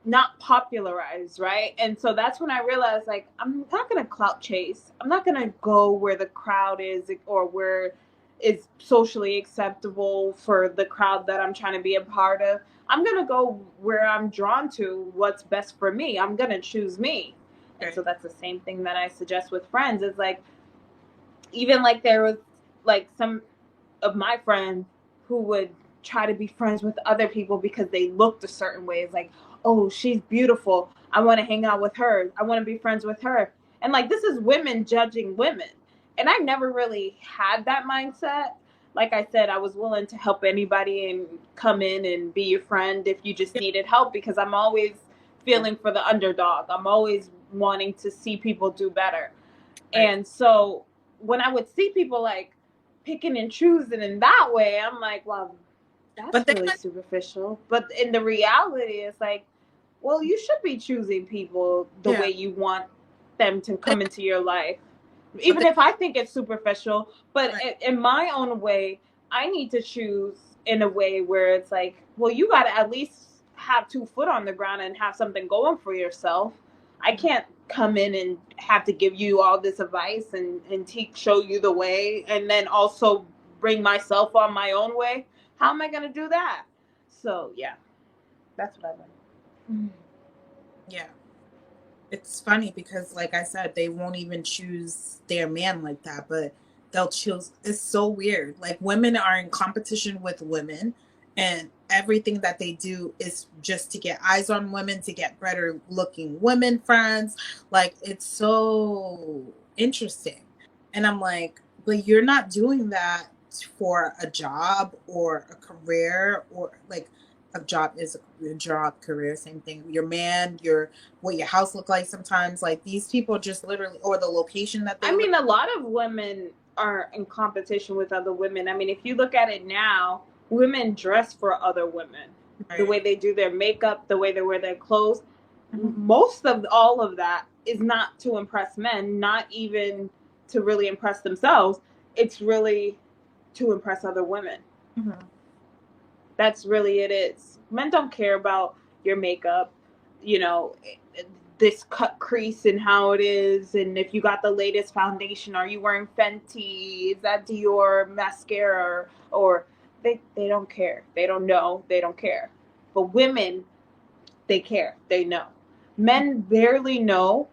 not popularized, right? And so that's when I realized, like, I'm not gonna clout chase. I'm not gonna go where the crowd is or where is socially acceptable for the crowd that I'm trying to be a part of. I'm gonna go where I'm drawn to, what's best for me. I'm gonna choose me. And so that's the same thing that I suggest with friends. Is like, even like there was like some of my friends who would try to be friends with other people because they looked a certain way. It's like, oh, she's beautiful, I want to hang out with her, I want to be friends with her. And like, this is women judging women. And I never really had that mindset. Like I said, I was willing to help anybody and come in and be your friend if you just needed help, because I'm always feeling for the underdog. I'm always wanting to see people do better. Right. And so when I would see people like picking and choosing in that way, I'm like, well, that's really superficial. But in the reality, it's like, well, you should be choosing people the way you want them to come into your life. Even if I think it's superficial, but in my own way, I need to choose in a way where it's like, well, you got to at least have 2 foot on the ground and have something going for yourself. I can't come in and have to give you all this advice and show you the way, and then also bring myself on my own way. How am I going to do that? So, yeah, that's what I learned. Yeah. It's funny because, like I said, they won't even choose their man like that, but they'll choose. It's so weird. Like, women are in competition with women, and everything that they do is just to get eyes on women, to get better looking women friends. Like, it's so interesting. And I'm like, but you're not doing that for a job or a career, or like, a job is a job, career, same thing. Your man, what your house look like sometimes. Like, these people just literally, or the location that they. I mean, a lot of women are in competition with other women. I mean, if you look at it now, women dress for other women. Right. The way they do their makeup, the way they wear their clothes. Mm-hmm. Most of all of that is not to impress men, not even to really impress themselves. It's really to impress other women. Mm-hmm. That's really it is. Men don't care about your makeup, you know, this cut crease and how it is, and if you got the latest foundation, are you wearing Fenty, is that Dior mascara, or they don't care. They don't know. They don't care. But women, they care. They know. Men barely know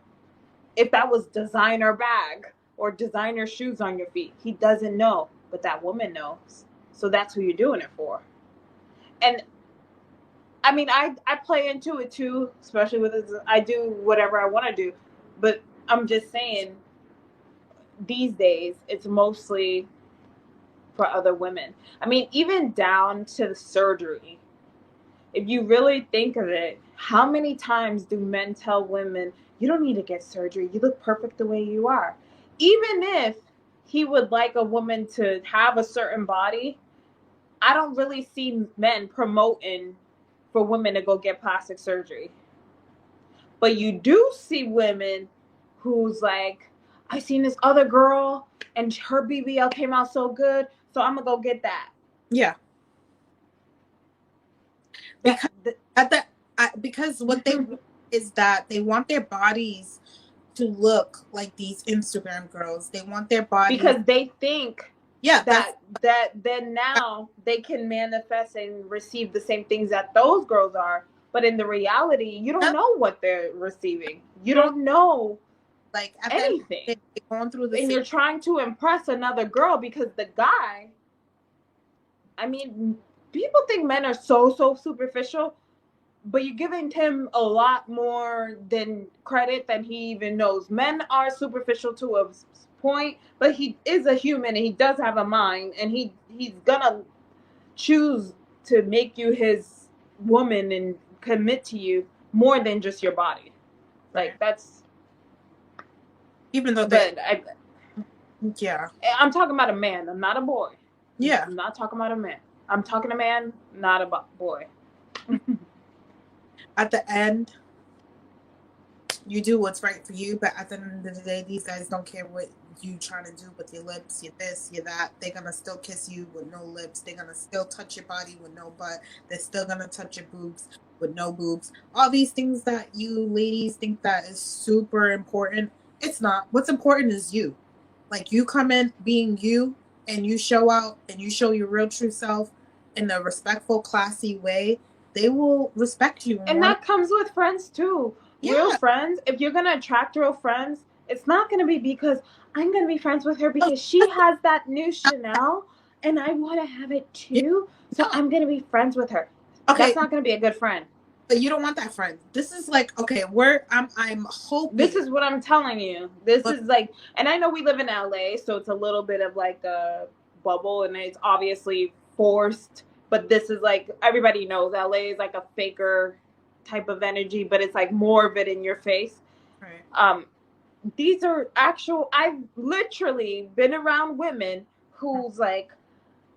if that was designer bag or designer shoes on your feet. He doesn't know, but that woman knows. So that's who you're doing it for. And I mean, I play into it too, especially with this. I do whatever I want to do, but I'm just saying, these days it's mostly for other women. I mean, even down to the surgery. If you really think of it, how many times do men tell women, you don't need to get surgery, you look perfect the way you are? Even if he would like a woman to have a certain body, I don't really see men promoting for women to go get plastic surgery. But you do see women who's like, I seen this other girl and her BBL came out so good, so I'm gonna go get that. Yeah. Because what they is that they want their bodies to look like these Instagram girls. They want their bodies because they think that then now they can manifest and receive the same things that those girls are. But in the reality, you don't know what they're receiving. You don't know like anything. Going through and you're trying to impress another girl because the guy, I mean, people think men are so superficial, but you're giving him a lot more than credit than he even knows. Men are superficial to a point, but he is a human and he does have a mind, and he's gonna choose to make you his woman and commit to you more than just your body. Like that's even though they, but yeah, I'm talking about a man. I'm not a boy. yeah. I'm not talking about a man. I'm talking a man, not a boy. At the end, you do what's right for you, but at the end of the day, these guys don't care what you trying to do with your lips, your this, your that. They're gonna still kiss you with no lips. They're gonna still touch your body with no butt. They're still gonna touch your boobs with no boobs. All these things that you ladies think that is super important, it's not. What's important is you. Like you come in being you, and you show out and you show your real true self in a respectful, classy way. They will respect you and that comes with friends too. Yeah. Real friends, if you're gonna attract real friends, it's not gonna be because I'm gonna be friends with her because she has that new Chanel and I wanna have it too. So I'm gonna be friends with her. Okay. That's not gonna be a good friend. But you don't want that friend. This is like, okay, I'm hoping. This is what I'm telling you. This is like, and I know we live in LA, so it's a little bit of like a bubble, and it's obviously forced. But this is like, everybody knows LA is like a faker type of energy, but it's like more of it in your face. Right. These are actual. I've literally been around women who's like,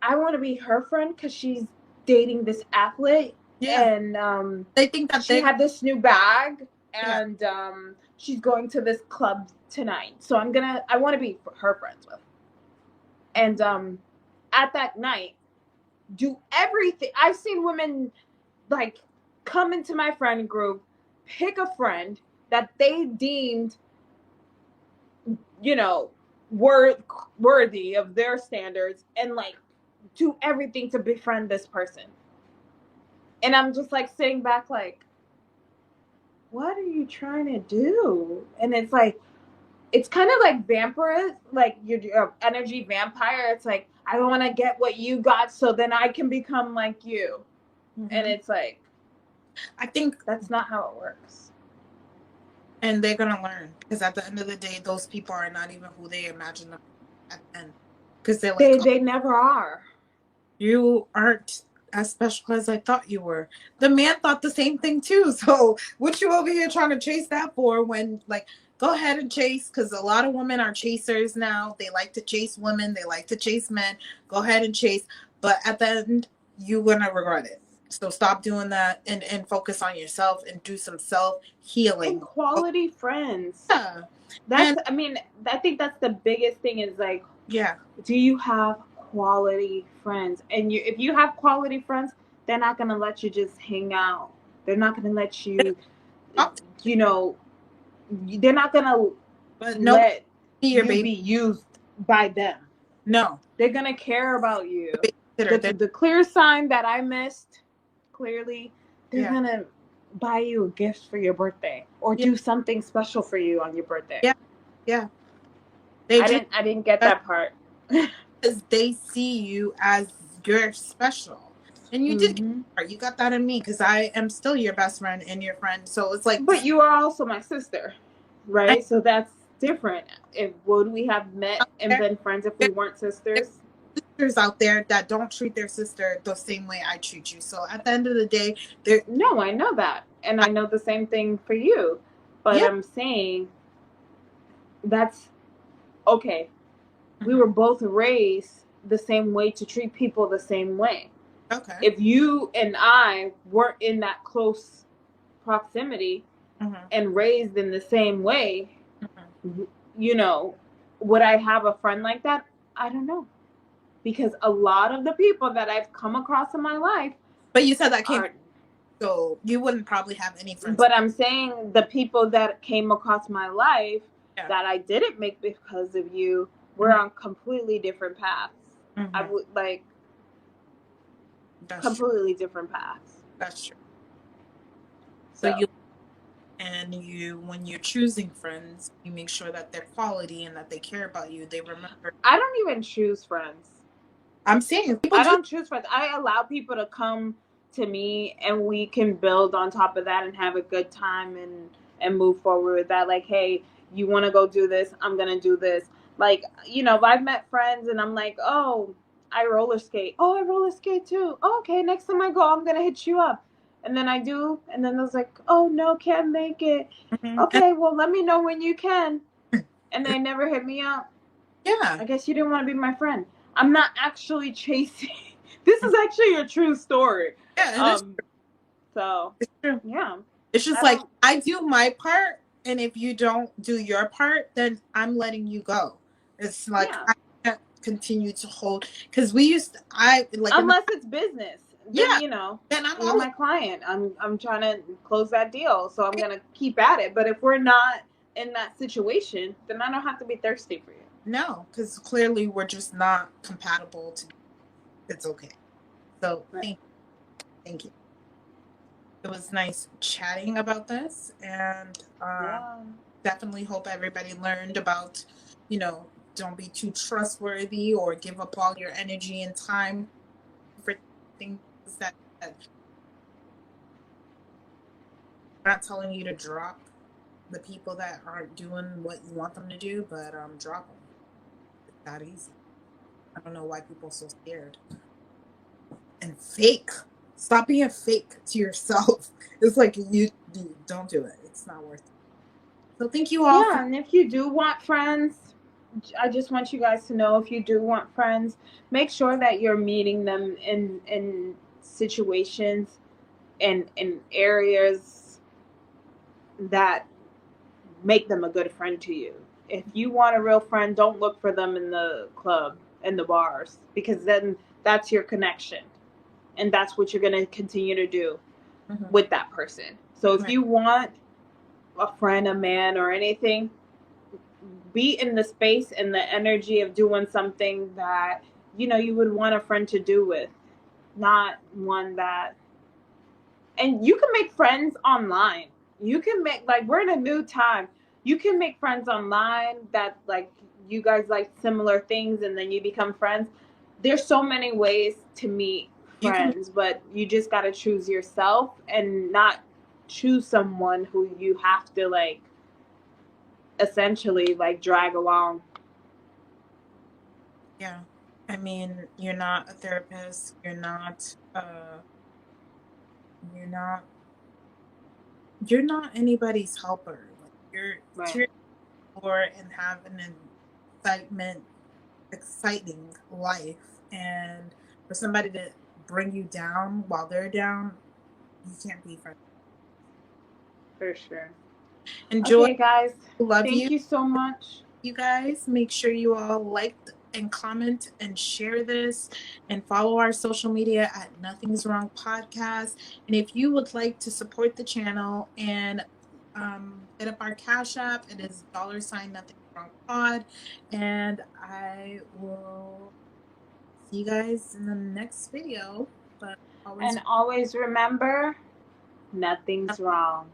I want to be her friend because she's dating this athlete, and they think that she had this new bag, and she's going to this club tonight. So I want to be her friends with. And at that night, do everything. I've seen women like come into my friend group, pick a friend that they deemed, worthy of their standards, and like do everything to befriend this person. And I'm just like sitting back like, what are you trying to do? And it's like, it's kind of like vampire, like your energy vampire. It's like, I want to get what you got so then I can become like you. Mm-hmm. And it's like, I think that's not how it works. And they're going to learn, because at the end of the day, those people are not even who they imagine them at the end. Because they're like, they never are. You aren't as special as I thought you were. The man thought the same thing too. So what you over here trying to chase that for, when like, go ahead and chase, because a lot of women are chasers now. They like to chase women. They like to chase men. Go ahead and chase. But at the end, you're going to regret it. So stop doing that and focus on yourself and do some self-healing. And quality friends. Yeah. I think that's the biggest thing is like, do you have quality friends? And if you have quality friends, they're not going to let you just hang out. They're not going to let you, they're not going to let you be used by them. No. They're going to care about you. The clear sign that I missed, clearly, they're going to buy you a gift for your birthday or do something special for you on your birthday. Yeah. I didn't get that part. Because they see you as you're special. And you did. You got that in me, because I am still your best friend and your friend. So it's like. But you are also my sister, right? So that's different. Would we have met and been friends if we weren't sisters? Sisters out there that don't treat their sister the same way I treat you. So at the end of the day, No, I know that. And I know the same thing for you. But I'm saying that's okay. We were both raised the same way to treat people the same way. Okay. If you and I weren't in that close proximity and raised in the same way, would I have a friend like that? I don't know. Because a lot of the people that I've come across in my life. But you said that so you wouldn't probably have any friends. But I'm saying the people that came across my life that I didn't make because of you, we're on completely different paths. I would like completely different paths. That's true. So when you're choosing friends, you make sure that they're quality and that they care about you. They remember. I don't even choose friends. I'm saying people I do. don't choose friends. I allow people to come to me, and we can build on top of that and have a good time and move forward with that. Like, hey, you want to go do this? I'm gonna do this. Like, you know, if I've met friends and I'm like, oh, I roller skate. Oh, I roller skate too. Oh, okay, next time I go, I'm gonna hit you up. And then I do, and then there's like, oh no, can't make it. Mhm. Okay, well, let me know when you can. And they never hit me up. Yeah. I guess you didn't want to be my friend. I'm not actually chasing. This is actually a true story. Yeah, it is. So It's true. yeah, It's just I like don't. I do my part, and if you don't do your part, then I'm letting you go. It's like Yeah, I can't continue to hold because we used to, I like in the, unless it's business, then yeah. you know Then I'm you're all my client. I'm trying to close that deal, so I'm gonna keep at it. But if we're not in that situation, then I don't have to be thirsty for you. no, because clearly we're just not compatible. To it's okay. So Right. thank you. It was nice chatting about this, and Yeah. definitely hope everybody learned about, you know, don't be too trustworthy or give up all your energy and time for things that I'm not telling you to drop the people that aren't doing what you want them to do, but drop them. It's that easy. I don't know why people are so scared and fake. Stop being fake to yourself. It's like you don't do it. It's not worth it. So thank you all for Yeah, and if you do want friends, I just want you guys to know, if you do want friends, make sure that you're meeting them in situations and in areas that make them a good friend to you. If you want a real friend, don't look for them in the club and the bars, because then that's your connection, and that's what you're going to continue to do Mhm. with that person. So if Right. you want a friend, a man, or anything, be in the space and the energy of doing something that you would want a friend to do with, not one that. And you can make friends online. You can make, like, we're in a new time. You can make friends online that, like, you guys like similar things, and then you become friends. There's so many ways to meet You can friends, but you just got to choose yourself and not choose someone who you have to, like, essentially, like, drag along. yeah. I mean, you're not a therapist. You're not you're not anybody's helper. Like you're Right. here for and have an excitement exciting life, and for somebody to bring you down while they're down, you can't be friends. For sure. Enjoy. Okay, guys. Love you. Thank you so much. You guys make sure you all like and comment and share this and follow our social media at Nothing's Wrong Podcast. And if you would like to support the channel and hit up our cash app, it is $ Nothing Wrong Pod. And I will see you guys in the next video. But always And always remember, nothing's wrong.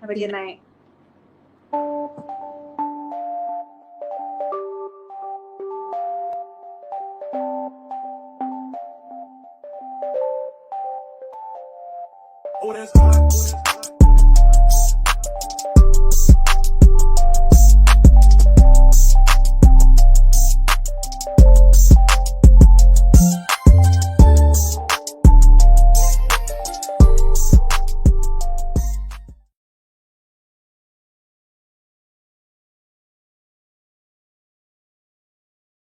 Have a see you good night. Oh, that's hot.